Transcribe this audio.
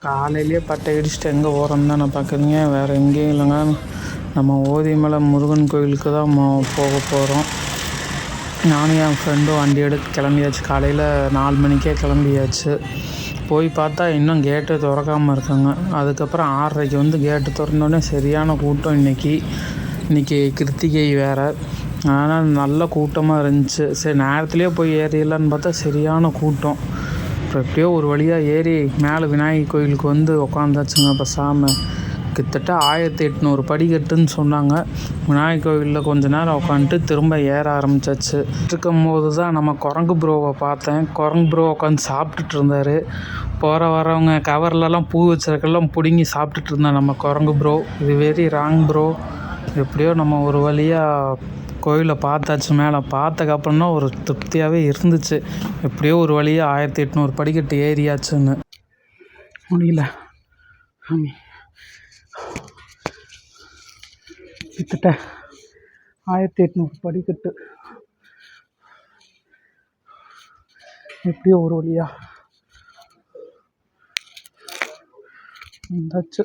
காலையிலேயே பட்டை அடிச்சுட்டு எங்கே போகிறோன்னு தானே பார்க்குறீங்க, வேறு எங்கேயும் இல்லைங்க. நம்ம ஓதிமலை முருகன் கோயிலுக்கு தான் போக போகிறோம். நானும் என் ஃப்ரெண்டும் வண்டி எடுத்து கிளம்பியாச்சு. காலையில் 4 மணிக்கே கிளம்பியாச்சு. போய் பார்த்தா இன்னும் கேட்டு திறக்காமல் இருக்காங்க. அதுக்கப்புறம் 6:30க்கு வந்து கேட்டு திறந்தோடனே சரியான கூட்டம். இன்றைக்கி கிருத்திகை வேறு, ஆனால் நல்ல கூட்டமாக இருந்துச்சு. சரி நேரத்துலேயே போய் ஏறிடலான்னு பார்த்தா சரியான கூட்டம். அப்புறம் எப்படியோ ஒரு வழியாக ஏறி மேலே விநாயகர் கோயிலுக்கு வந்து உக்காந்தாச்சுங்க. பேசாமல் கிட்டத்தட்ட 1800 படிக்கட்டுன்னு சொன்னாங்க. விநாயகர் கோவிலில் கொஞ்ச நேரம் உட்காந்துட்டு திரும்ப ஏற ஆரம்பிச்சாச்சு. இருக்கும்போது தான் நம்ம குரங்கு ப்ரோவை பார்த்தேன். குரங்கு ப்ரோ உட்காந்து சாப்பிட்டுட்டு இருந்தார். போகிற வரவங்க கவர்லலாம் பூ வச்சிருக்கெல்லாம் பிடுங்கி சாப்பிட்டுட்டு இருந்தேன் நம்ம குரங்கு ப்ரோ. இது வெரி ராங் ப்ரோ. எப்படியோ நம்ம ஒரு வழியாக கோயிலை பார்த்தாச்சு. மேலே பார்த்ததுக்கப்புறம் தான் ஒரு திருப்தியாகவே இருந்துச்சு. எப்படியோ ஒரு வழியாக 1800 படிக்கட்டு ஏறியாச்சுன்னு. முடியல சாமி, கிட்டத்தட்ட 1800 படிக்கட்டு. எப்படியோ ஒரு வழியாக வந்தாச்சு.